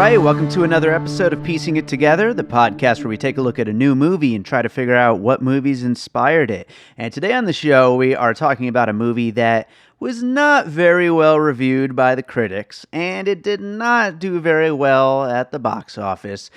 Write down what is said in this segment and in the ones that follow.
right, welcome to another episode of Piecing It Together, the podcast where we take a look at a new movie and try to figure out what movies inspired it. And today on the show, we are talking about a movie that was not very well reviewed by the critics, and it did not do very well at the box office,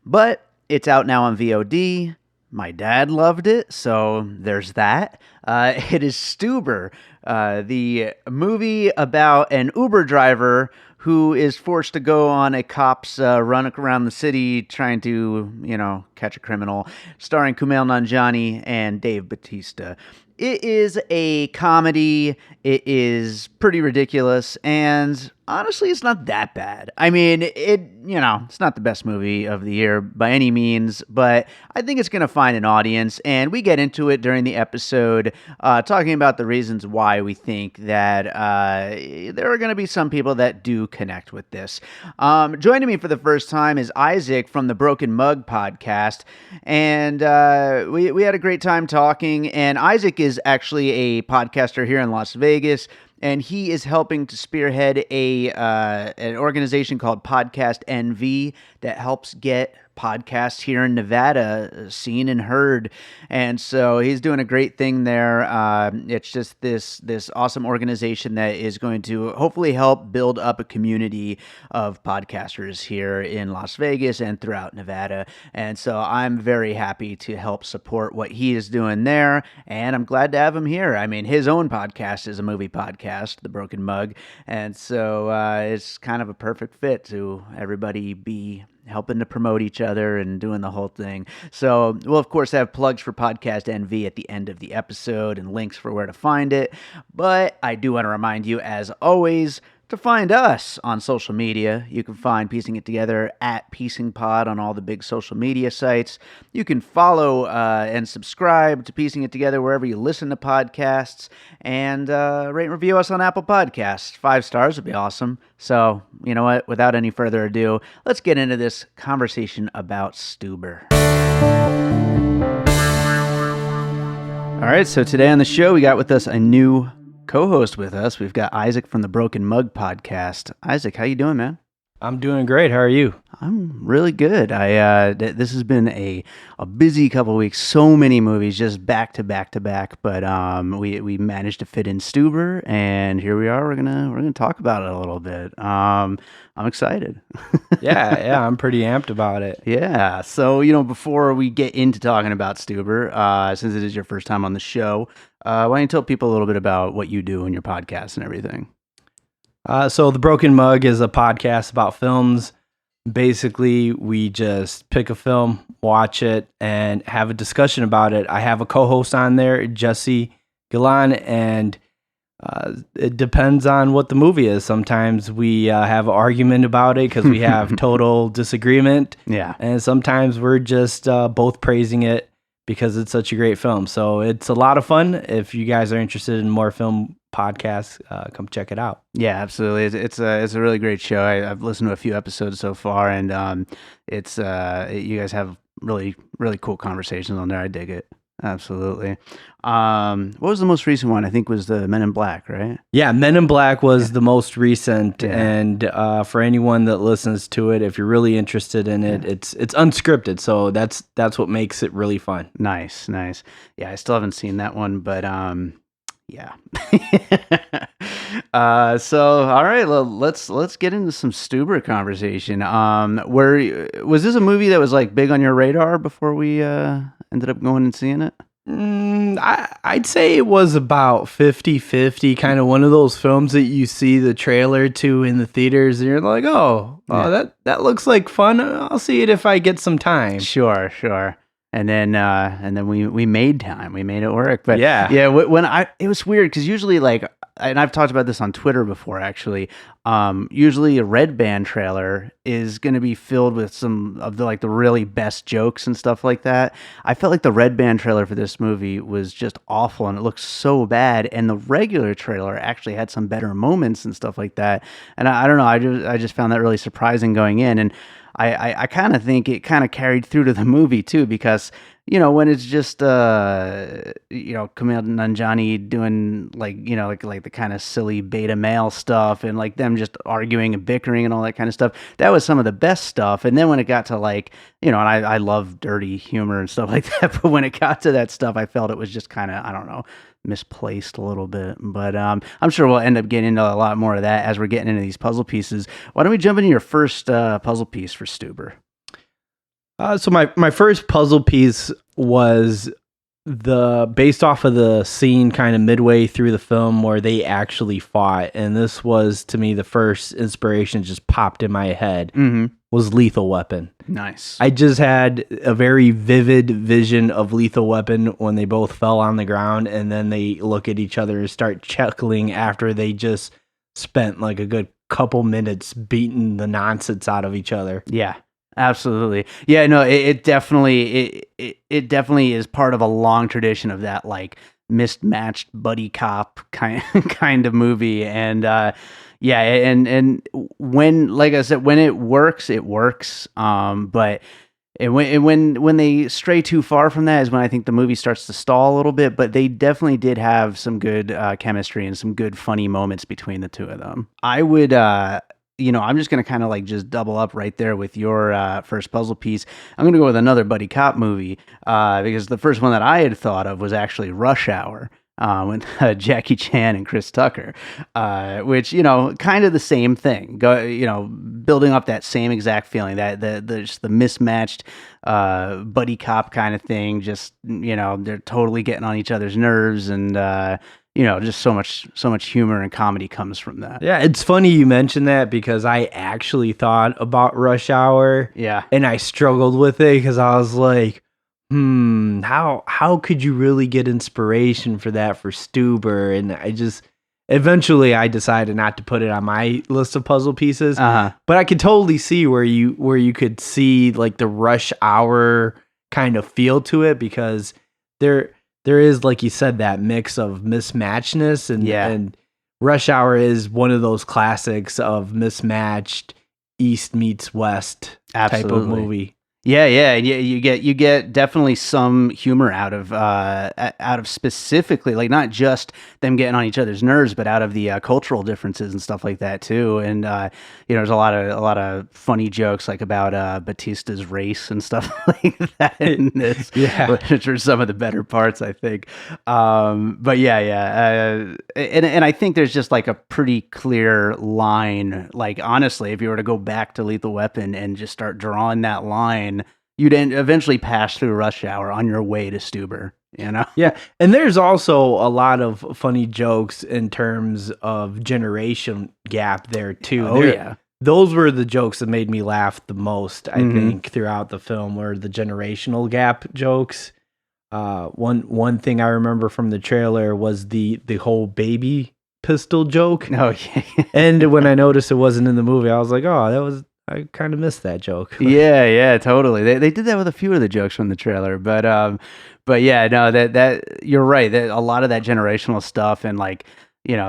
but it's out now on VOD. My dad loved it, so there's that. It is Stuber, the movie about an Uber driver who is forced to go on a cop's run around the city trying to, catch a criminal, starring Kumail Nanjiani and Bautista. It is a comedy. It is pretty ridiculous, and honestly, it's not that bad. I mean, it's not the best movie of the year by any means, but I think it's going to find an audience, and we get into it during the episode, talking about the reasons why we think that there are going to be some people that do connect with this. Joining me for the first time is Isaac from the Broken Mug podcast, and we had a great time talking, and Isaac is actually a podcaster here in Las Vegas, and he is helping to spearhead an organization called Podcast NV that helps get podcasts here in Nevada seen and heard. And so he's doing a great thing there. It's just this awesome organization that is going to hopefully help build up a community of podcasters here in Las Vegas and throughout Nevada. And so I'm very happy to help support what he is doing there. And I'm glad to have him here. I mean, his own podcast is a movie podcast, The Broken Mug. And so it's kind of a perfect fit to everybody be helping to promote each other and doing the whole thing. So we'll, of course, have plugs for Podcast NV at the end of the episode and links for where to find it. But I do want to remind you, as always, to find us on social media. You can find Piecing It Together at Piecing Pod on all the big social media sites. You can follow and subscribe to Piecing It Together wherever you listen to podcasts, and rate and review us on Apple Podcasts. 5 stars would be awesome. So, you know what? Without any further ado, let's get into this conversation about Stuber. All right, so today on the show, we got with us a new co-host with us. We've got Isaac from the Broken Mug podcast. Isaac, how you doing, man? I'm doing great. How are you? I'm really good. This has been a busy couple of weeks. So many movies, just back to back to back. But we managed to fit in Stuber, and here we are. We're gonna talk about it a little bit. I'm excited. yeah, I'm pretty amped about it. Yeah. So before we get into talking about Stuber, since it is your first time on the show, why don't you tell people a little bit about what you do in your podcast and everything? So The Broken Mug is a podcast about films. Basically, we just pick a film, watch it, and have a discussion about it. I have a co-host on there, Jesse Gillan, and it depends on what the movie is. Sometimes we have an argument about it because we have total disagreement. Yeah. And sometimes we're just both praising it because it's such a great film. So it's a lot of fun. If you guys are interested in more film podcasts, come check it out. Yeah, absolutely. It's a really great show. I've listened to a few episodes so far, and you guys have really, really cool conversations on there. I dig it. Absolutely. What was the most recent one? I think was the Men in Black, right? Yeah, Men in Black was the most recent, and for anyone that listens to it, if you're really interested in it, it's unscripted, so that's what makes it really fun. Nice. Yeah, I still haven't seen that one, but yeah. So all right, well, let's get into some Stuber conversation. Was this a movie that was like big on your radar before we ended up going and seeing it? I'd say it was about 50-50, kind of one of those films that you see the trailer to in the theaters and you're like, that looks like fun. I'll see it if I get some time. Sure. And then we made time. We made it work. But yeah. It was weird because usually, like, and I've talked about this on Twitter before, actually. Usually a Red Band trailer is going to be filled with some of the really best jokes and stuff like that. I felt like the Red Band trailer for this movie was just awful, and it looked so bad. And the regular trailer actually had some better moments and stuff like that. And I don't know. I just found that really surprising going in. And I kind of think it kind of carried through to the movie too, because when it's just Kumail Nanjiani doing like the kind of silly beta male stuff and like them just arguing and bickering and all that kind of stuff. That was some of the best stuff. And then when it got to like, and I love dirty humor and stuff like that, but when it got to that stuff, I felt it was just kind of, I don't know, misplaced a little bit. But I'm sure we'll end up getting into a lot more of that as we're getting into these puzzle pieces. Why don't we jump into your first puzzle piece for Stuber? So my first puzzle piece was based off of the scene kind of midway through the film where they actually fought, and this was to me the first inspiration just popped in my head. Was Lethal Weapon. Nice. I just had a very vivid vision of Lethal Weapon when they both fell on the ground and then they look at each other and start chuckling after they just spent like a good couple minutes beating the nonsense out of each other. Yeah. Absolutely. Yeah, no, it definitely is part of a long tradition of that like mismatched buddy cop kind of movie. And yeah, and when, like I said, when it works, it works. But when they stray too far from that is when I think the movie starts to stall a little bit. But they definitely did have some good chemistry and some good funny moments between the two of them. I would I'm just going to kind of like just double up right there with your first puzzle piece. I'm going to go with another buddy cop movie because the first one that I had thought of was actually Rush Hour with Jackie Chan and Chris Tucker, which, kind of the same thing. Building up that same exact feeling, that just the mismatched buddy cop kind of thing. Just, they're totally getting on each other's nerves and, just so much humor and comedy comes from that. Yeah, it's funny you mentioned that because I actually thought about Rush Hour. Yeah. And I struggled with it because I was like, how could you really get inspiration for that for Stuber? And eventually I decided not to put it on my list of puzzle pieces. Uh-huh. But I could totally see where you could see like the Rush Hour kind of feel to it because there is, like you said, that mix of mismatchedness and Rush Hour is one of those classics of mismatched East meets West type of movie. Yeah, you get definitely some humor out of specifically like not just them getting on each other's nerves, but out of the cultural differences and stuff like that too. And there's a lot of funny jokes like about Bautista's race and stuff like that in this, which are some of the better parts, I think. But and I think there's just like a pretty clear line. Like honestly, if you were to go back to Lethal Weapon and just start drawing that line, you'd eventually pass through Rush Hour on your way to Stuber, Yeah, and there's also a lot of funny jokes in terms of generation gap there too. Yeah. Those were the jokes that made me laugh the most, I think, throughout the film, were the generational gap jokes. One thing I remember from the trailer was the whole baby pistol joke. Oh, yeah. And when I noticed it wasn't in the movie, I was like, oh, I kind of missed that joke. Yeah, totally. They did that with a few of the jokes from the trailer, but yeah, no, that you're right. That a lot of that generational stuff and like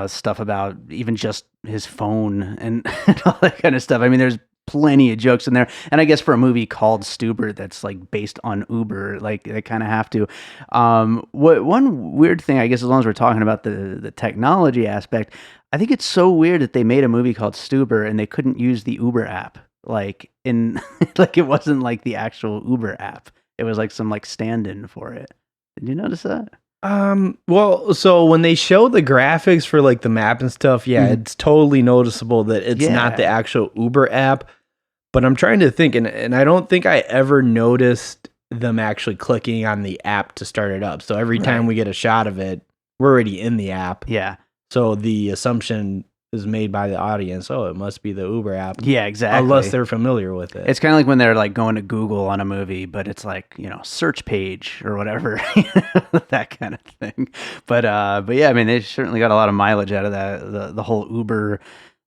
stuff about even just his phone and all that kind of stuff. I mean, there's plenty of jokes in there, and I guess for a movie called Stuber that's like based on Uber, like they kind of have to. One weird thing, I guess, as long as we're talking about the technology aspect, I think it's so weird that they made a movie called Stuber and they couldn't use the Uber app. Like like it wasn't like the actual Uber app. It was like some like stand-in for it. Did you notice that? Well, so when they show the graphics for like the map and stuff, it's totally noticeable that it's not the actual Uber app. But I'm trying to think, and I don't think I ever noticed them actually clicking on the app to start it up. So every time we get a shot of it, we're already in the app. Yeah. So the assumption is made by the audience, oh, it must be the Uber app. Yeah, exactly. Unless they're familiar with it. It's kind of like when they're like going to Google on a movie, but it's like, search page or whatever, that kind of thing. But yeah, I mean, they certainly got a lot of mileage out of that. The whole Uber,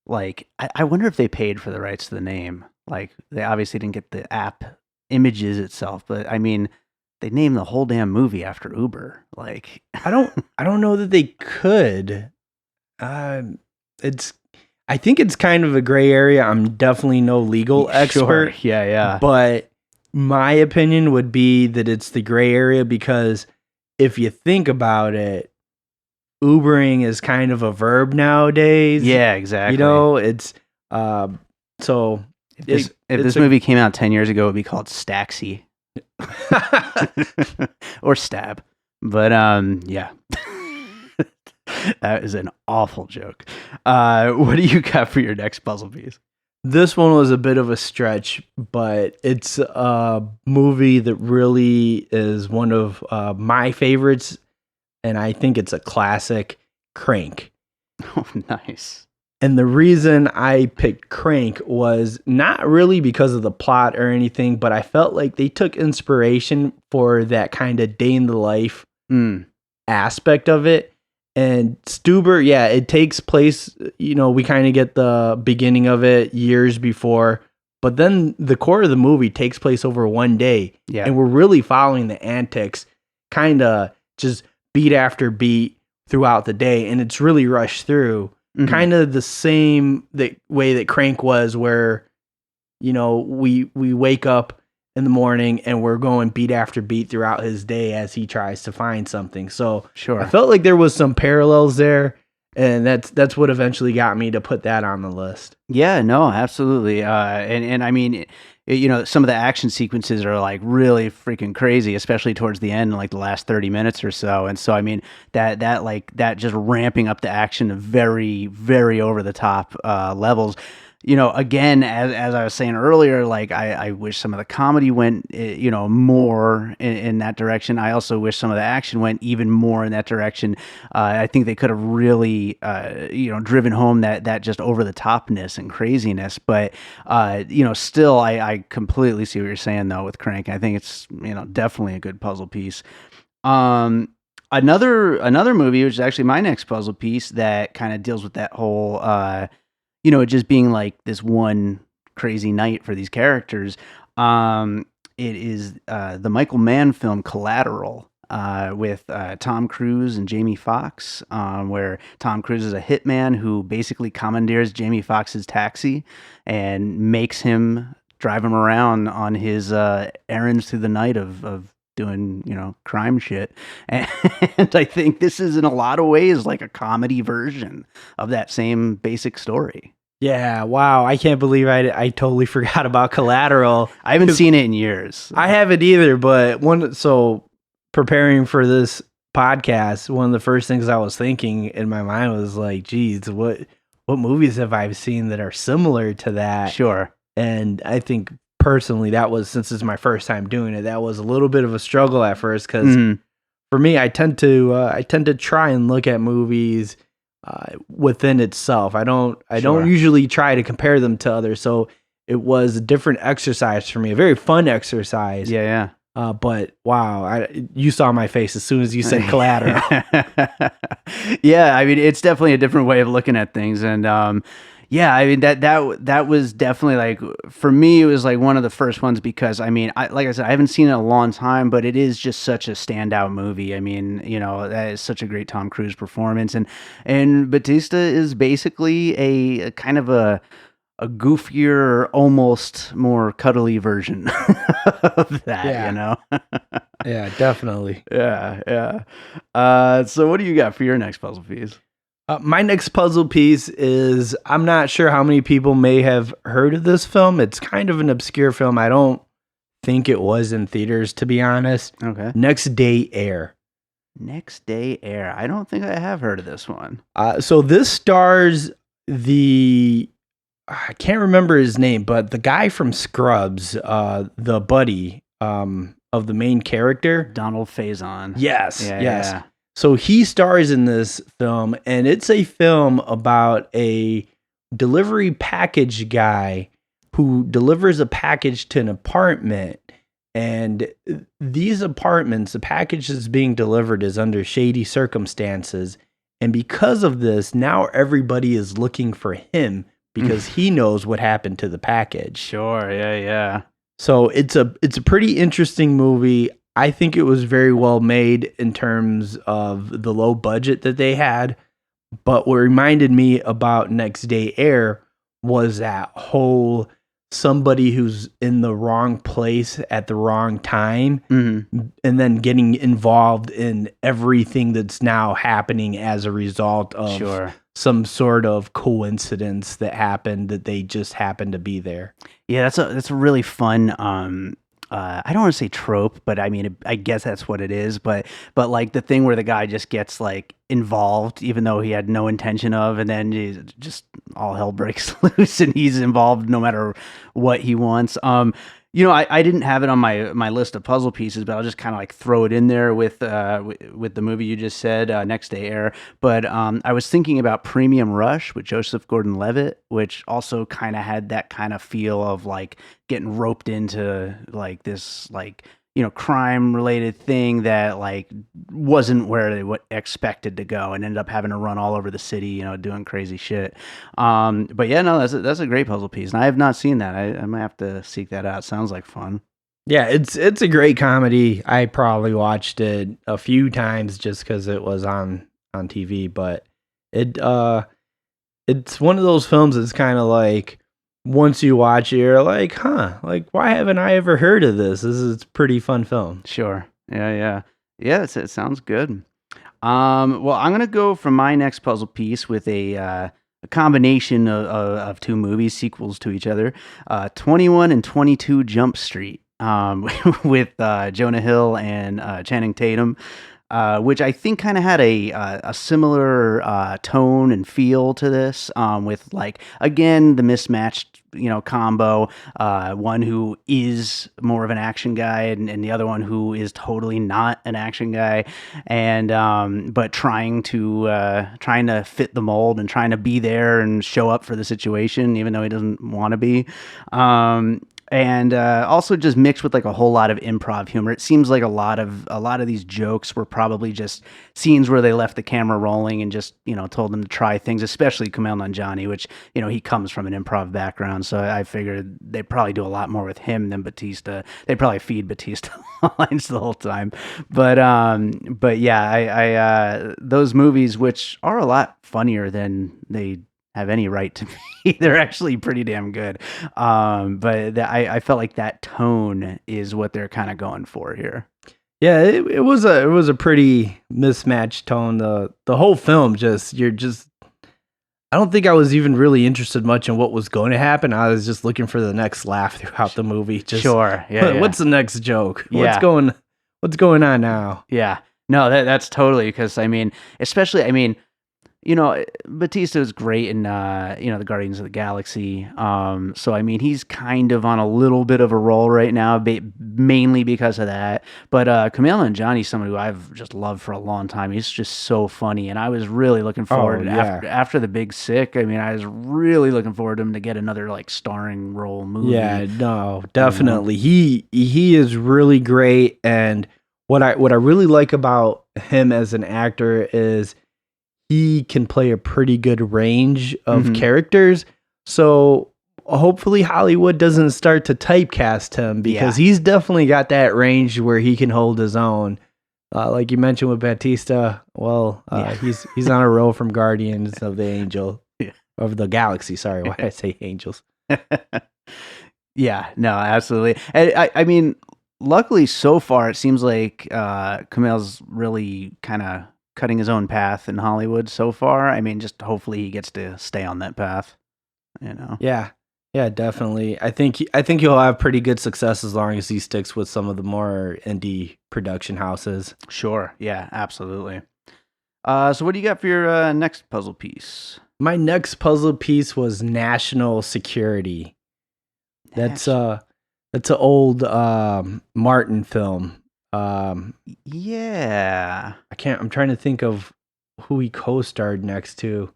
like, I wonder if they paid for the rights to the name. Like, they obviously didn't get the app images itself, but I mean, they named the whole damn movie after Uber. Like, I don't know that they could. I think it's kind of a gray area. I'm definitely no legal expert. Yeah. But my opinion would be that it's the gray area, because if you think about it, Ubering is kind of a verb nowadays. Yeah, exactly. You know, it's so if this movie came out 10 years ago, it would be called Staxi. Or Stab. But yeah. That is an awful joke. What do you got for your next puzzle piece? This one was a bit of a stretch, but it's a movie that really is one of my favorites, and I think it's a classic, Crank. Oh, nice. And the reason I picked Crank was not really because of the plot or anything, but I felt like they took inspiration for that kind of day in the life aspect of it. And Stuber, yeah, it takes place, you know, we kind of get the beginning of it years before, but then the core of the movie takes place over one day. Yeah. And we're really following the antics, kind of just beat after beat throughout the day. And it's really rushed through. Kind of the same way that Crank was, where, you know, we wake up in the morning and we're going beat after beat throughout his day as he tries to find something. So sure, I felt like there was some parallels there, and that's what eventually got me to put that on the list. Yeah, no, absolutely. And I mean, you know, some of the action sequences are like really freaking crazy, especially towards the end, like the last 30 minutes or so. And so, I mean, that just ramping up the action to very, very over the top levels. You know, again, as I was saying earlier, like I wish some of the comedy went, you know, more in that direction. I also wish some of the action went even more in that direction. I think they could have really, you know, driven home that just over the topness and craziness. But, you know, still, I completely see what you're saying though with Crank. I think it's, you know, definitely a good puzzle piece. Another movie, which is actually my next puzzle piece, that kind of deals with that whole, you know, it just being like this one crazy night for these characters. It is the Michael Mann film Collateral with Tom Cruise and Jamie Foxx, where Tom Cruise is a hitman who basically commandeers Jamie Foxx's taxi and makes him drive him around on his errands through the night of doing, you know, crime shit. And I think this is in a lot of ways like a comedy version of that same basic story. Yeah, wow. I can't believe I totally forgot about Collateral. I haven't seen it in years. I haven't either, but so preparing for this podcast, one of the first things I was thinking in my mind was like, geez, what movies have I seen that are similar to that? Sure. And I think personally, that was, since it's my first time doing it, that was a little bit of a struggle at first, because for me, I tend to try and look at movies within itself. I don't usually try to compare them to others. So it was a different exercise for me, a very fun exercise. Yeah. But wow, you saw my face as soon as you said Collateral. Yeah, I mean, it's definitely a different way of looking at things, and yeah, I mean that was definitely, like, for me, it was like one of the first ones, because I mean, like I said, I haven't seen it in a long time, but it is just such a standout movie. I mean, you know, that is such a great Tom Cruise performance, and Bautista is basically a kind of a goofier, almost more cuddly version of that, you know? Yeah, definitely. Yeah. So what do you got for your next puzzle piece? My next puzzle piece is, I'm not sure how many people may have heard of this film. It's kind of an obscure film. I don't think it was in theaters, to be honest. Okay. Next Day Air. Next Day Air. I don't think I have heard of this one. So this stars I can't remember his name, but the guy from Scrubs, the buddy of the main character. Donald Faison. Yes. Yeah. So he stars in this film, and it's a film about a delivery package guy who delivers a package to an apartment. And these apartments, the package that's being delivered is under shady circumstances. And because of this, now everybody is looking for him because he knows what happened to the package. Sure, yeah. So it's a pretty interesting movie. I think it was very well made in terms of the low budget that they had. But what reminded me about Next Day Air was that whole somebody who's in the wrong place at the wrong time, Mm-hmm. and then getting involved in everything that's now happening as a result of Sure. some sort of coincidence that happened, that they just happened to be there. Yeah, that's a really fun. I don't want to say trope, but I mean, I guess that's what it is. But like the thing where the guy just gets like involved, even though he had no intention of, and then just all hell breaks loose, and he's involved no matter what he wants. I didn't have it on my list of puzzle pieces, but I'll just kind of like throw it in there with the movie you just said, Next Day Air. But I was thinking about Premium Rush with Joseph Gordon-Levitt, which also kind of had that kind of feel of like getting roped into like this like crime related thing that like wasn't where they expected to go, and ended up having to run all over the city, doing crazy shit. But yeah, no, that's a great puzzle piece, and I have not seen that. I might have to seek that out. Sounds like fun. Yeah, it's a great comedy. I probably watched it a few times just because it was on TV, but it's one of those films that's kind of like, once you watch it, you're like, huh, like, why haven't I ever heard of this? This is a pretty fun film. Sure. Yeah. It sounds good. Well, I'm gonna go for my next puzzle piece with a combination of two movies, sequels to each other, 21 and 22 Jump Street, with Jonah Hill and Channing Tatum. Which I think kind of had a similar tone and feel to this, with like, again, the mismatched combo, one who is more of an action guy, and the other one who is totally not an action guy, and but trying to fit the mold and trying to be there and show up for the situation even though he doesn't want to be. And also just mixed with like a whole lot of improv humor. It seems like a lot of these jokes were probably just scenes where they left the camera rolling and just told them to try things. Especially Kumail Nanjiani, which he comes from an improv background, so I figured they probably do a lot more with him than Bautista. They probably feed Bautista lines the whole time. But yeah, I those movies, which are a lot funnier than they have any right to be. They're actually pretty damn good. But I felt like that tone is what they're kind of going for here. Yeah, it was a pretty mismatched tone. The whole film I don't think I was even really interested much in what was going to happen. I was just looking for the next laugh throughout the movie. Sure. Yeah. What's the next joke? Yeah. What's going on now? Yeah. No, that's totally, because especially Bautista is great in the Guardians of the Galaxy. So I mean, he's kind of on a little bit of a roll right now, mainly because of that. But Kumail Nanjiani is someone who I've just loved for a long time. He's just so funny, and I was really looking forward after The Big Sick. I mean, I was really looking forward to him to get another like starring role movie. Yeah, no, definitely. He is really great, and what I really like about him as an actor is he can play a pretty good range of characters. So hopefully Hollywood doesn't start to typecast him, because he's definitely got that range where he can hold his own. Like you mentioned with Bautista, he's on a roll from Guardians of the Galaxy. Sorry, why did I say Angels? Yeah, no, absolutely. I mean, luckily so far it seems like Kumail's really kind of cutting his own path in Hollywood so far. I mean, just hopefully he gets to stay on that path, Yeah, definitely. I think he'll have pretty good success as long as he sticks with some of the more indie production houses. Sure. Yeah, absolutely. So what do you got for your next puzzle piece? My next puzzle piece was National Security. That's an old Martin film. Yeah, I'm trying to think of who he co-starred next to,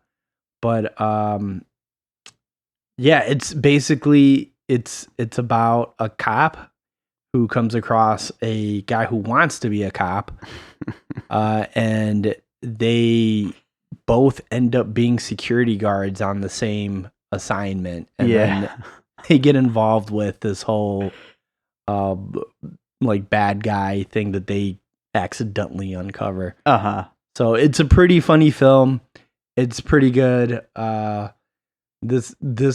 but it's basically it's about a cop who comes across a guy who wants to be a cop, and they both end up being security guards on the same assignment, and then they get involved with this whole like bad guy thing that they accidentally uncover. So it's a pretty funny film. It's pretty good. This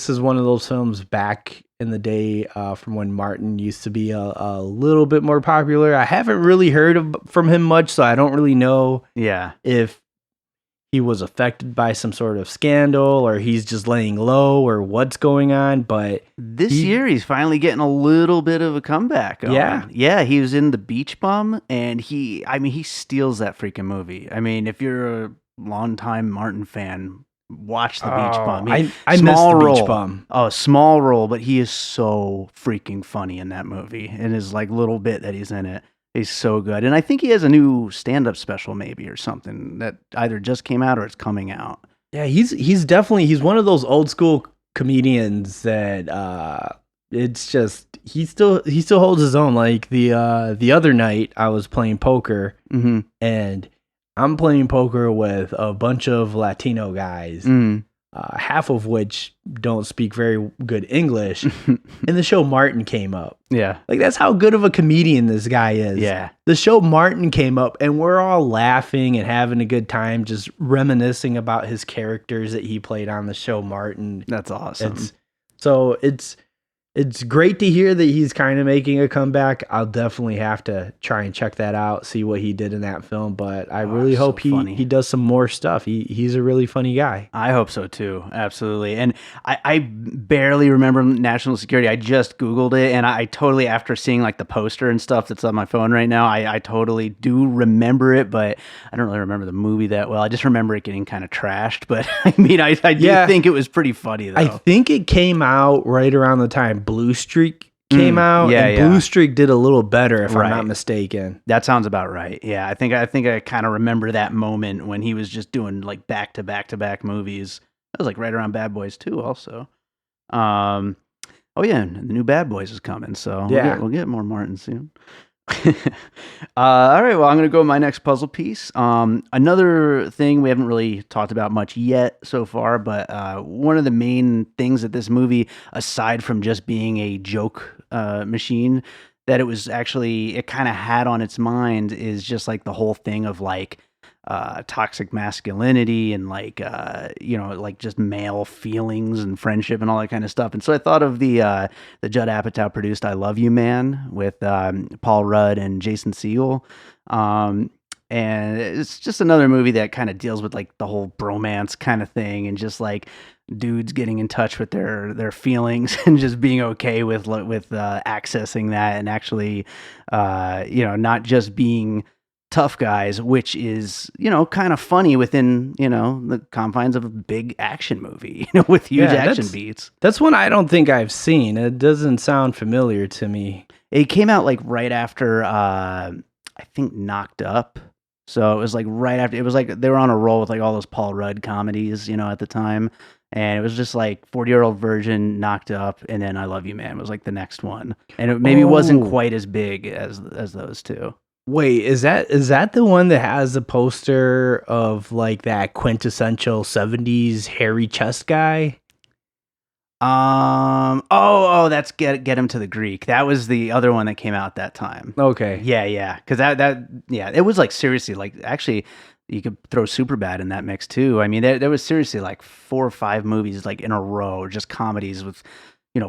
is one of those films back in the day from when Martin used to be a little bit more popular. I haven't really heard from him much, so I don't really know if he was affected by some sort of scandal or he's just laying low or what's going on. But this year he's finally getting a little bit of a comeback going. Yeah, he was in The Beach Bum, and he steals that freaking movie. I mean, if you're a longtime Martin fan, watch The Beach Bum. I missed The Beach Bum. Oh, small role, but he is so freaking funny in that movie. In his like little bit that he's in it. He's so good. And I think he has a new stand-up special maybe or something that either just came out or it's coming out. Yeah, he's definitely one of those old school comedians that it's just he still holds his own. Like the other night I was playing poker and I'm playing poker with a bunch of Latino guys, half of which don't speak very good English. And the show Martin came up. Yeah. Like, that's how good of a comedian this guy is. Yeah. The show Martin came up, and we're all laughing and having a good time, just reminiscing about his characters that he played on the show Martin. That's awesome. It's great to hear that he's kind of making a comeback. I'll definitely have to try and check that out, see what he did in that film. But I really hope he does some more stuff. He's a really funny guy. I hope so too. Absolutely. And I barely remember National Security. I just Googled it, and I totally, after seeing like the poster and stuff that's on my phone right now, I totally do remember it, but I don't really remember the movie that well. I just remember it getting kind of trashed. But I mean, I do think it was pretty funny though. I think it came out right around the time Blue Streak came out, and Blue Streak did a little better, if I'm not mistaken. That sounds about right. Yeah, I think I kind of remember that moment when he was just doing like back to back movies. That was like right around Bad Boys 2 also. Oh yeah, the new Bad Boys is coming, so we'll get more Martin soon. All right, well, I'm going to go with my next puzzle piece. Another thing we haven't really talked about much yet so far, but one of the main things that this movie, aside from just being a joke machine, that it kind of had on its mind is just like the whole thing of like toxic masculinity and like like just male feelings and friendship and all that kind of stuff. And so I thought of the Judd Apatow produced "I Love You, Man" with Paul Rudd and Jason Segel. And it's just another movie that kind of deals with like the whole bromance kind of thing, and just like dudes getting in touch with their feelings and just being okay with accessing that, and actually not just being tough guys, which is, kind of funny within, the confines of a big action movie, with huge action beats. That's one I don't think I've seen. It doesn't sound familiar to me. It came out like right after, I think, Knocked Up. So it was like right after, it was like they were on a roll with like all those Paul Rudd comedies, at the time. And it was just like 40-Year-Old Virgin, Knocked Up, and then I Love You, Man was like the next one. And it maybe wasn't quite as big as those two. Wait, is that the one that has a poster of like that quintessential 70s hairy chest guy? That's Get Him to the Greek. That was the other one that came out that time. Okay. Yeah. Because it was like seriously, like actually you could throw Superbad in that mix too. I mean, there was seriously like 4 or 5 movies like in a row, just comedies with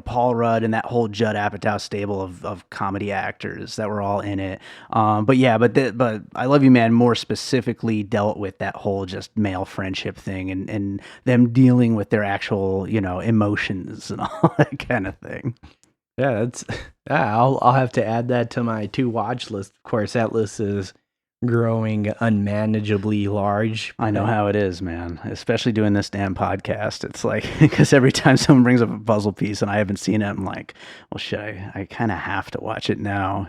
Paul Rudd and that whole Judd Apatow stable of comedy actors that were all in it. But I Love You, Man more specifically dealt with that whole just male friendship thing and them dealing with their actual, emotions and all that kind of thing. Yeah, I'll have to add that to my to watch list. Of course, that list is growing unmanageably large. I know how it is, man, especially doing this damn podcast. It's like, because every time someone brings up a puzzle piece and I haven't seen it, I'm like, well, shit, I kind of have to watch it now,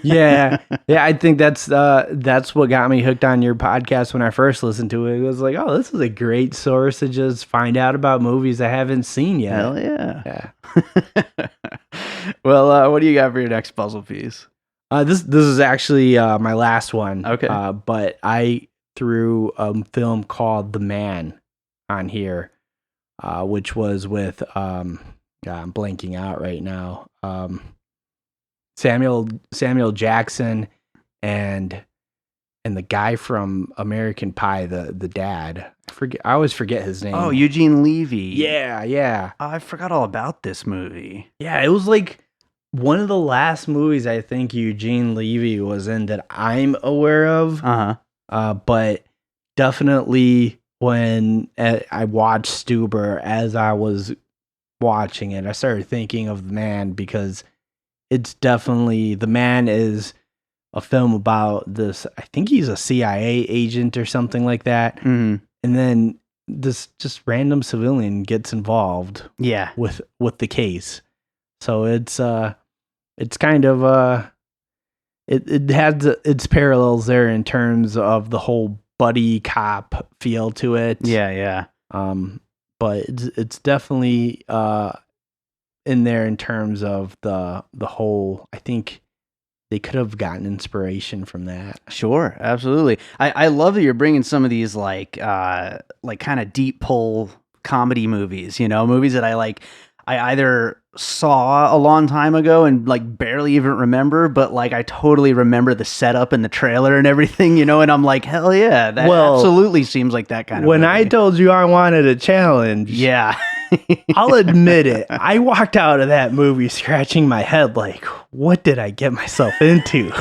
Yeah. I think that's what got me hooked on your podcast when I first listened to it. It was like, oh, this is a great source to just find out about movies I haven't seen yet. Hell yeah. Well, what do you got for your next puzzle piece? This is actually my last one. Okay. But I threw a film called The Man on here, which was with I'm blanking out right now. Samuel Jackson and and the guy from American Pie, the dad. I always forget his name. Oh, Eugene Levy. Yeah. I forgot all about this movie. Yeah, it was like one of the last movies I think Eugene Levy was in that I'm aware of. But definitely when I watched Stuber, as I was watching it, I started thinking of The Man, because it's definitely, The Man is a film about this, I think he's a CIA agent or something like that. Mm-hmm. And then this just random civilian gets involved with the case. So it's kind of it has its parallels there in terms of the whole buddy cop feel to it. Yeah. But it's definitely in there in terms of the whole, I think they could have gotten inspiration from that. Sure, absolutely. I love that you're bringing some of these like kind of deep pull comedy movies, movies that I either saw a long time ago and like barely even remember, but like I totally remember the setup and the trailer and everything, and I'm like, hell yeah, that absolutely seems like that kind of when movie. I told you I wanted a challenge, yeah. I'll admit it. I walked out of that movie scratching my head like, what did I get myself into?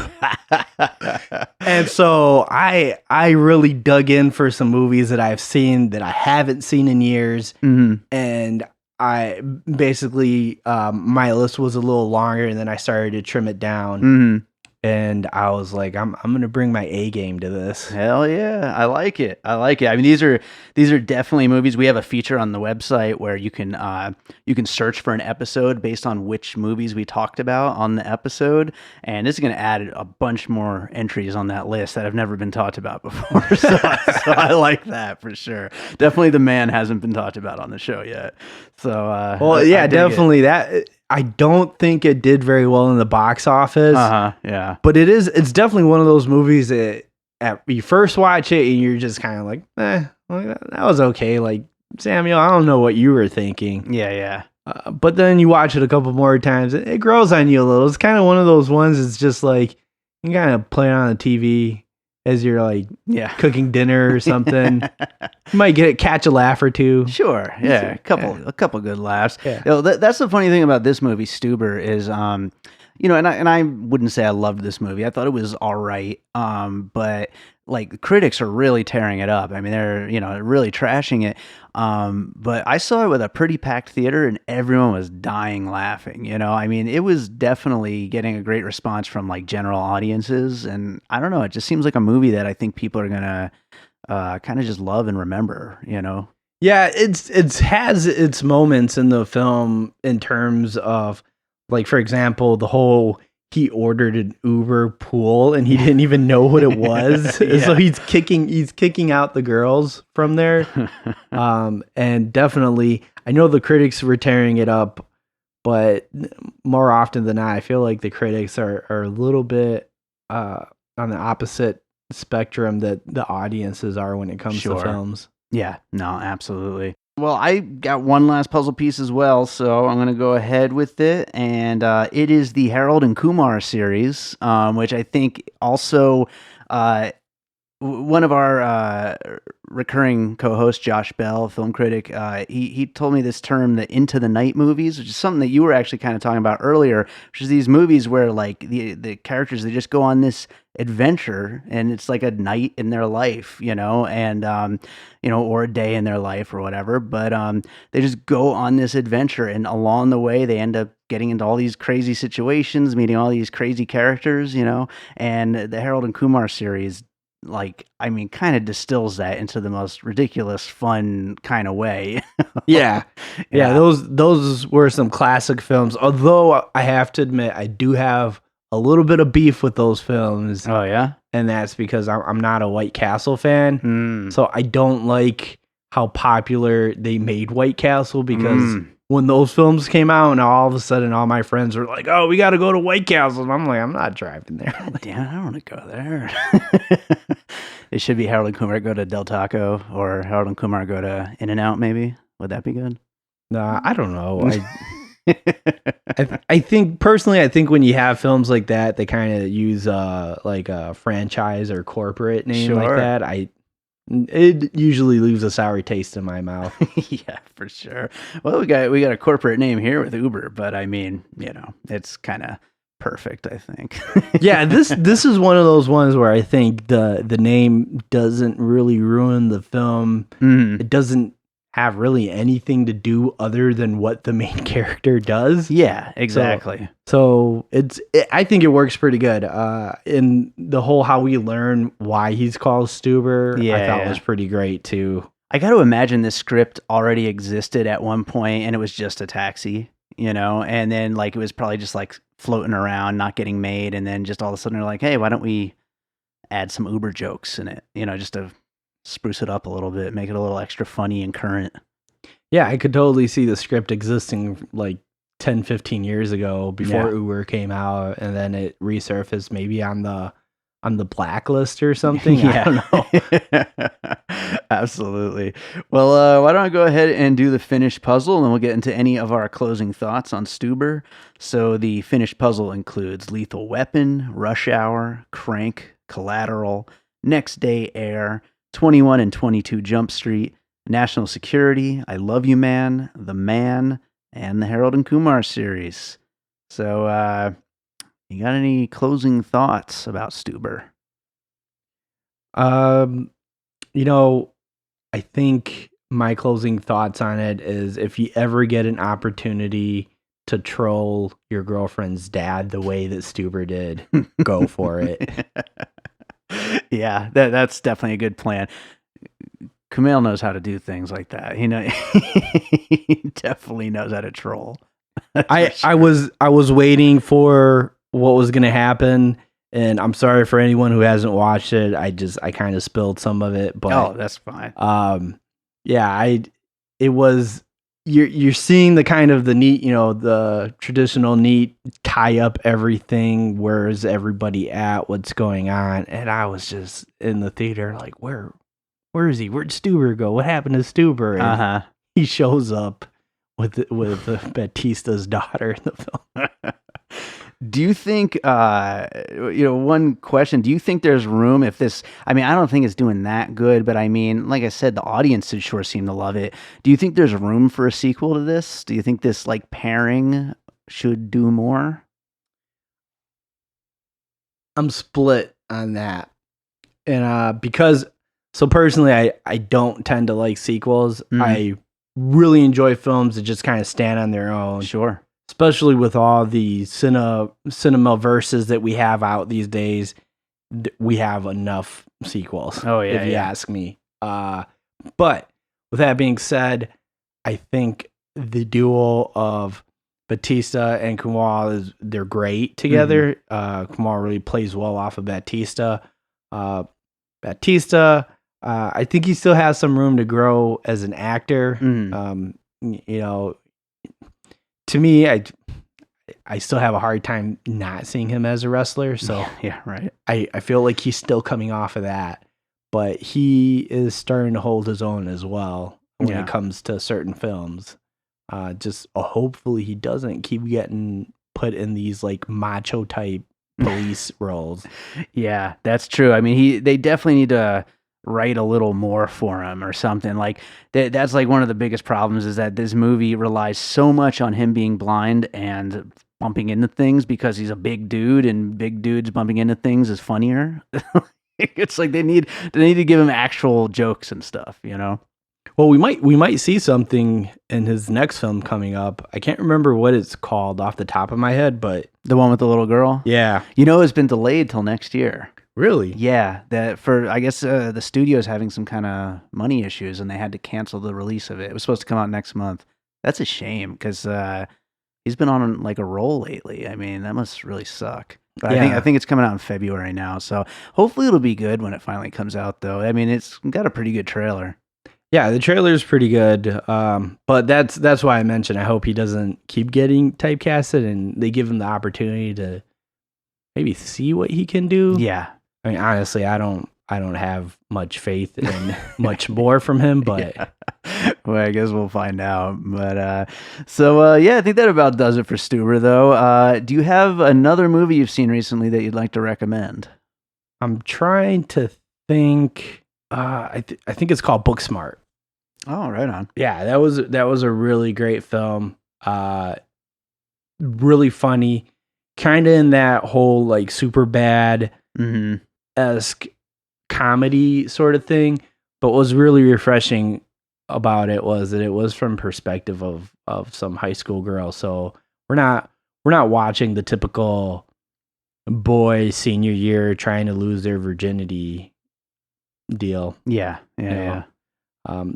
And so I really dug in for some movies that I've seen that I haven't seen in years. Mm-hmm. And I basically, my list was a little longer, and then I started to trim it down. Mm-hmm. And I was like, I'm going to bring my A game to this. Hell yeah. I like it. I mean, these are definitely movies. We have a feature on the website where you can search for an episode based on which movies we talked about on the episode. And this is going to add a bunch more entries on that list that have never been talked about before. So I like that for sure. Definitely The Man hasn't been talked about on the show yet. So, definitely that. I don't think it did very well in the box office. Yeah. But it's definitely one of those movies that you first watch it and you're just kind of like, that was okay. Like, Samuel, I don't know what you were thinking. Yeah. But then you watch it a couple more times, it grows on you a little. It's kind of one of those ones. It's just like you kind of play it on the TV as you're like cooking dinner or something. You might catch a laugh or two. Sure, yeah, a couple good laughs. Yeah. That's the funny thing about this movie, Stuber, is and I wouldn't say I loved this movie. I thought it was all right, but like the critics are really tearing it up. I mean, they're really trashing it. But I saw it with a pretty packed theater, and everyone was dying laughing. I mean, it was definitely getting a great response from like general audiences, and I don't know. It just seems like a movie that I think people are gonna kind of just love and remember. Yeah, it has its moments in the film in terms of, like, for example, the whole he ordered an Uber pool and he didn't even know what it was. So he's kicking out the girls from there. And definitely, I know the critics were tearing it up, but more often than not, I feel like the critics are a little bit on the opposite spectrum that the audiences are when it comes to films. Yeah, no, absolutely. Well, I got one last puzzle piece as well, so I'm going to go ahead with it, and it is the Harold and Kumar series, which I think also one of our recurring co-hosts, Josh Bell, film critic, he told me this term, the into the night movies, which is something that you were actually kind of talking about earlier, which is these movies where like the characters, they just go on this adventure and it's like a night in their life, and or a day in their life or whatever, but they just go on this adventure, and along the way they end up getting into all these crazy situations, meeting all these crazy characters, and the Harold and Kumar series, like, I mean, kind of distills that into the most ridiculous, fun kind of way. Yeah. Those were some classic films. Although I have to admit, I do have a little bit of beef with those films. Oh yeah, and that's because I'm not a White Castle fan. So I don't like how popular they made White Castle, because when those films came out, and all of a sudden all my friends were like, "Oh, we got to go to White Castle," and I'm like, "I'm not driving there." Damn, I don't want to go there. It should be Harold and Kumar go to Del Taco, or Harold and Kumar go to In-N-Out. Maybe would that be good? Nah, I don't know. I think personally, I think when you have films like that, they kind of use like a franchise or corporate name like Sure. that. It usually leaves a sour taste in my mouth. Yeah, for sure. Well, we got a corporate name here with Uber, but I mean, it's kind of perfect, I think. Yeah, this is one of those ones where I think the name doesn't really ruin the film. Mhm. It doesn't have really anything to do other than what the main character does. Yeah, exactly. So I think it works pretty good. In the whole how we learn why he's called Stuber, I thought was pretty great too. I got to imagine this script already existed at one point, and it was just a taxi, and then like it was probably just like floating around, not getting made, and then just all of a sudden they're like, hey, why don't we add some Uber jokes in it, just to spruce it up a little bit, make it a little extra funny and current. Yeah, I could totally see the script existing like 10, 15 years ago before Uber came out, and then it resurfaced maybe on the blacklist or something. I don't know. Absolutely. Well, why don't I go ahead and do the finished puzzle, and then we'll get into any of our closing thoughts on Stuber. So the finished puzzle includes Lethal Weapon, Rush Hour, Crank, Collateral, Next Day Air, 21 and 22 Jump Street, National Security, I Love You Man, The Man, and the Harold and Kumar series. So, you got any closing thoughts about Stuber? I think my closing thoughts on it is if you ever get an opportunity to troll your girlfriend's dad the way that Stuber did, go for it. Yeah, that's definitely a good plan. Kumail knows how to do things like that. He definitely knows how to troll. I was waiting for what was going to happen, and I'm sorry for anyone who hasn't watched it. I kind of spilled some of it, but that's fine. It was you're seeing the kind of the neat, the traditional neat tie up everything. Where's everybody at? What's going on? And I was just in the theater like, where is he? Where'd Stuber go? What happened to Stuber? And he shows up with Bautista's daughter in the film. Do you think, one question, do you think there's room if this, I don't think it's doing that good, but like I said, the audiences sure seem to love it. Do you think there's room for a sequel to this? Do you think this like pairing should do more? I'm split on that. And personally, I don't tend to like sequels. Mm-hmm. I really enjoy films that just kind of stand on their own. Sure. Especially with all the cinema verses that we have out these days, we have enough sequels. Oh yeah, if you ask me. But with that being said, I think the duo of Bautista and Kumail they're great together. Mm-hmm. Kumail really plays well off of Bautista. Bautista, I think he still has some room to grow as an actor. Mm-hmm. To me, I still have a hard time not seeing him as a wrestler. So yeah, right. I feel like he's still coming off of that, but he is starting to hold his own as well when it comes to certain films. Hopefully he doesn't keep getting put in these like macho type police roles. Yeah, that's true. They definitely need to write a little more for him or something. Like that's like one of the biggest problems is that this movie relies so much on him being blind and bumping into things because he's a big dude, and big dudes bumping into things is funnier. It's like they need to give him actual jokes and stuff, Well, we might see something in his next film coming up. I can't remember what it's called off the top of my head, but the one with the little girl? Yeah. It's been delayed till next year. Really? Yeah, I guess the studio's having some kind of money issues, and they had to cancel the release of it. It was supposed to come out next month. That's a shame because he's been on like a roll lately. That must really suck. But I think it's coming out in February now, so hopefully it'll be good when it finally comes out. Though it's got a pretty good trailer. Yeah, the trailer is pretty good. But that's why I mentioned I hope he doesn't keep getting typecasted, and they give him the opportunity to maybe see what he can do. Yeah. Honestly, I don't have much faith in much more from him, but Well, I guess we'll find out. But yeah, I think that about does it for Stuber, though. Do you have another movie you've seen recently that you'd like to recommend? I'm trying to think. I think it's called Booksmart. Oh, right on. Yeah, that was a really great film. Really funny, kind of in that whole like super bad esque comedy sort of thing. But what was really refreshing about it was that it was from perspective of some high school girl. So we're not watching the typical boy senior year trying to lose their virginity deal. Yeah.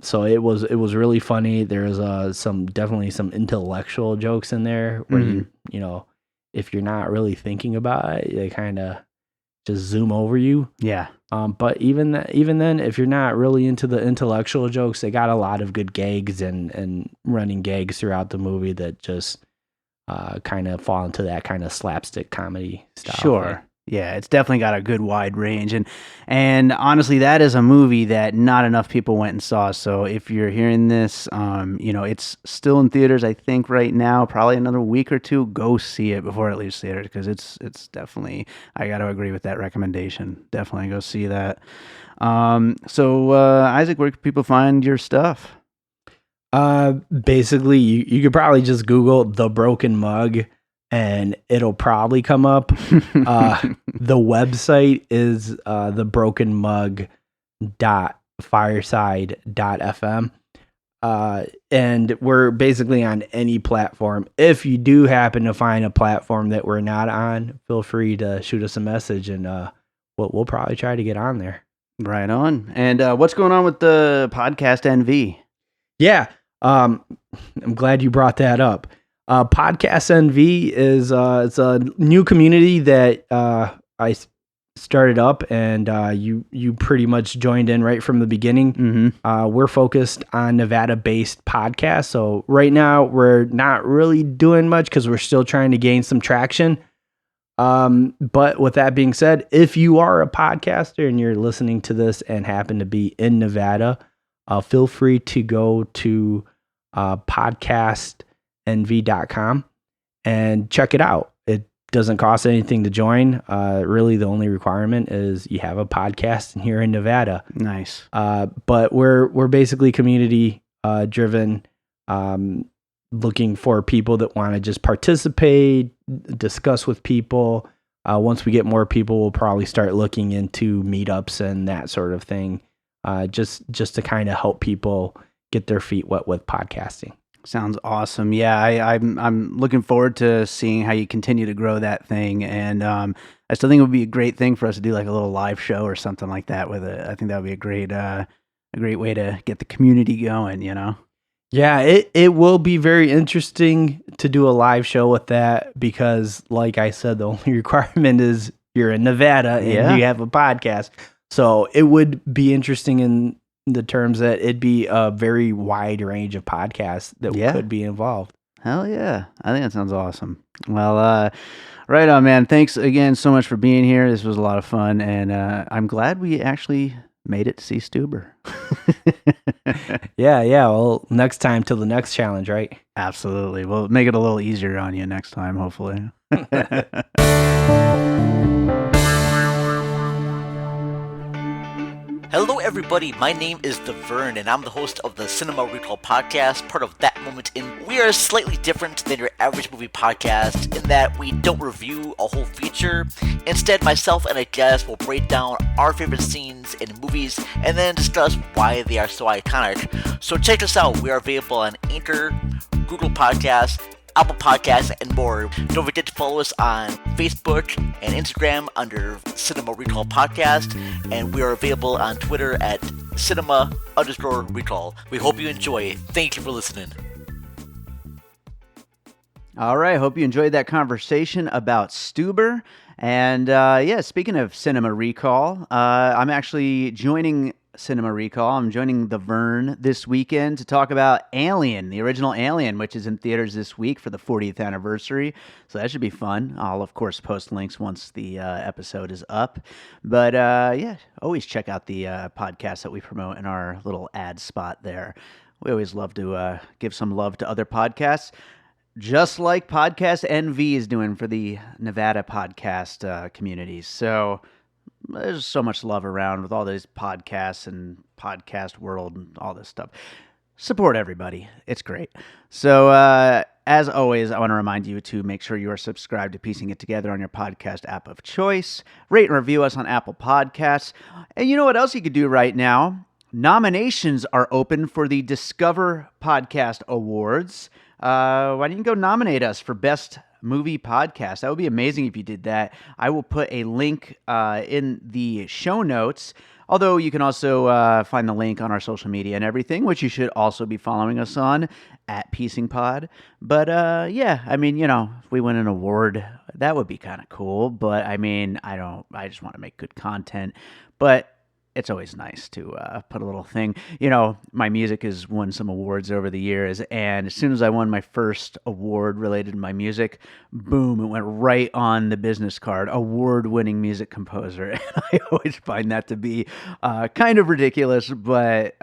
So it was really funny. There was definitely some intellectual jokes in there where you know, if you're not really thinking about it, they kind of just zoom over you. Yeah. But even then, if you're not really into the intellectual jokes, they got a lot of good gags and running gags throughout the movie that just kind of fall into that kind of slapstick comedy style. Sure. Yeah, it's definitely got a good wide range. And honestly, that is a movie that not enough people went and saw. So if you're hearing this, it's still in theaters, I think, right now, probably another week or two. Go see it before it leaves theaters, because it's definitely, I got to agree with that recommendation. Definitely go see that. Isaac, where can people find your stuff? Basically, you could probably just Google The Broken Mug and it'll probably come up. The website is thebrokenmug.fireside.fm. And we're basically on any platform. If you do happen to find a platform that we're not on, feel free to shoot us a message and we'll probably try to get on there. Right on. And what's going on with the podcast NV? Yeah. I'm glad you brought that up. Podcast NV is it's a new community that I started up, and you pretty much joined in right from the beginning. We're focused on Nevada-based podcasts, so right now we're not really doing much because we're still trying to gain some traction. But with that being said, if you are a podcaster and you're listening to this and happen to be in Nevada, feel free to go to podcastnv.com and check it out. It doesn't cost anything to join. Really, the only requirement is you have a podcast and you're in Nevada. Nice. But we're basically community driven, looking for people that want to just participate, discuss with people. Once we get more people, we'll probably start looking into meetups and that sort of thing, just to kind of help people get their feet wet with podcasting. Sounds awesome. Yeah, I'm looking forward to seeing how you continue to grow that thing, and I still think it would be a great thing for us to do like a little live show or something like that with it. I think that would be a great way to get the community going. Yeah, it will be very interesting to do a live show with that because, like I said, the only requirement is you're in Nevada and you have a podcast. So it would be interesting in the terms that it'd be a very wide range of podcasts that could be involved. Hell yeah. I think that sounds awesome. Well, right on, man. Thanks again so much for being here. This was a lot of fun, and I'm glad we actually made it to see Stuber. Yeah. Well, next time till the next challenge, right? Absolutely. We'll make it a little easier on you next time, hopefully. Hello, everybody. My name is The Vern, and I'm the host of the Cinema Recall podcast, part of That Moment In. We are slightly different than your average movie podcast in that we don't review a whole feature. Instead, myself and a guest will break down our favorite scenes in movies and then discuss why they are so iconic. So check us out. We are available on Anchor, Google Podcasts, Apple Podcasts, and more. Don't forget to follow us on Facebook and Instagram under Cinema Recall Podcast, and we are available on Twitter at Cinema_Recall. We hope you enjoy. Thank you for listening. All right, hope you enjoyed that conversation about Stuber. And speaking of Cinema Recall, I'm actually joining Cinema Recall. I'm joining the Vern this weekend to talk about Alien, the original Alien, which is in theaters this week for the 40th anniversary. So that should be fun. I'll, of course, post links once the episode is up. But yeah, always check out the podcast that we promote in our little ad spot there. We always love to give some love to other podcasts, just like Podcast NV is doing for the Nevada podcast communities. So there's so much love around with all these podcasts and podcast world and all this stuff. Support everybody. It's great. So, as always, I want to remind you to make sure you are subscribed to Piecing It Together on your podcast app of choice. Rate and review us on Apple Podcasts. And you know what else you could do right now? Nominations are open for the Discover Podcast Awards. Why don't you go nominate us for Best Movie Podcast? That would be amazing if you did that. I will put a link in the show notes, although you can also find the link on our social media and everything, which you should also be following us on at Piecing Pod. But yeah, I mean, you know, if we win an award, that would be kind of cool. But I mean, I just want to make good content. But it's always nice to put a little thing. You know, my music has won some awards over the years, and as soon as I won my first award related to my music, boom, it went right on the business card, award-winning music composer. And I always find that to be kind of ridiculous, but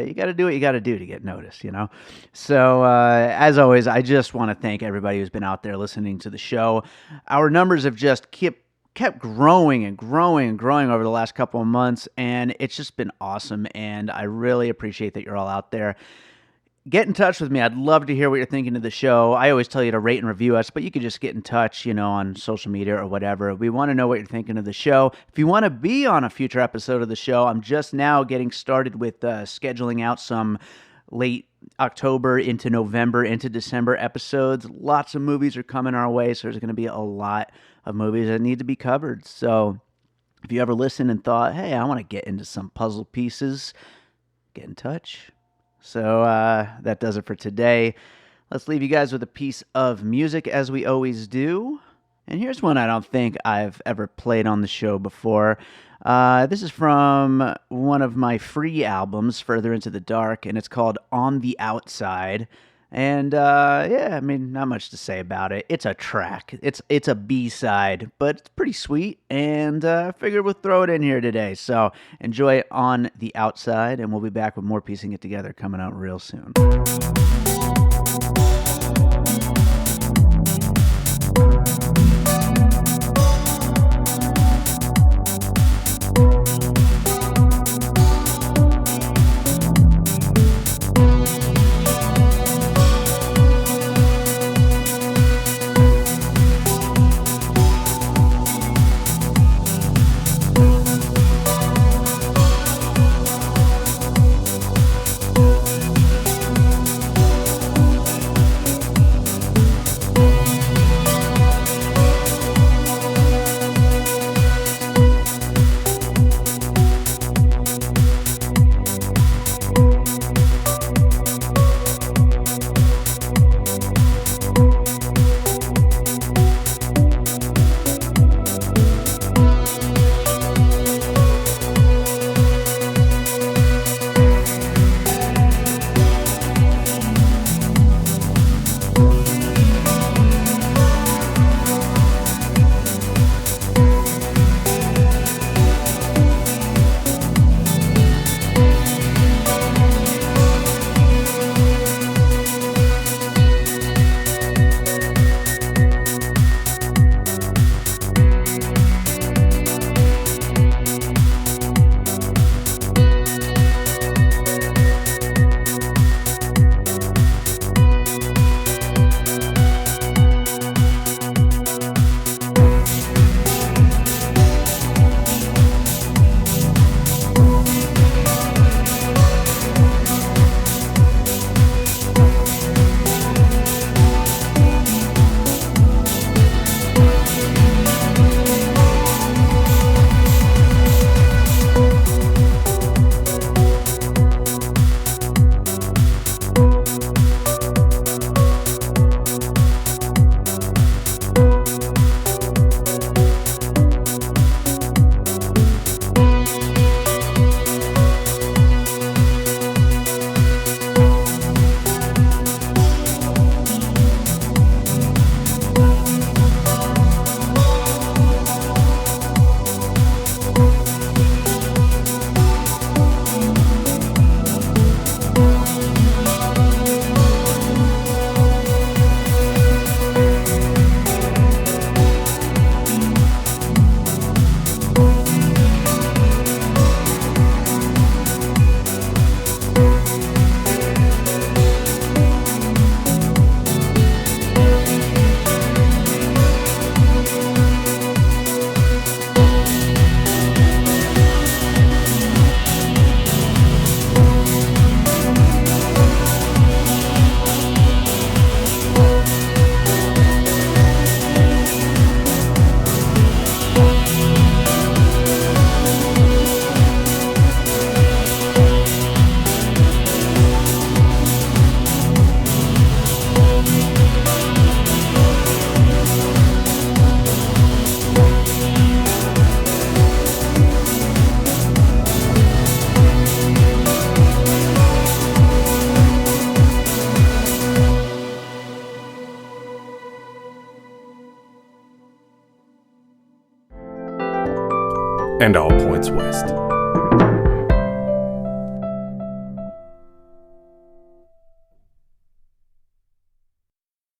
you got to do what you got to do to get noticed, you know? So, as always, I just want to thank everybody who's been out there listening to the show. Our numbers have just kept growing and growing and growing over the last couple of months, and it's just been awesome, and I really appreciate that you're all out there. Get in touch with me. I'd love to hear what you're thinking of the show. I always tell you to rate and review us, but you could just get in touch, you know, on social media or whatever. We want to know what you're thinking of the show. If you want to be on a future episode of the show, I'm just now getting started with scheduling out some late October into November into December episodes. Lots of movies are coming our way, so there's going to be a lot of movies that need to be covered. So if you ever listened and thought, hey, I want to get into some puzzle pieces, get in touch. So that does it for today. Let's leave you guys with a piece of music as we always do. And here's one I don't think I've ever played on the show before. This is from one of my free albums, Further Into the Dark, and it's called On the Outside. And yeah, I mean, not much to say about it. It's a track. It's a B-side, but it's pretty sweet, and I figured we'll throw it in here today. So enjoy it On the Outside, and we'll be back with more Piecing It Together coming out real soon. and all points west.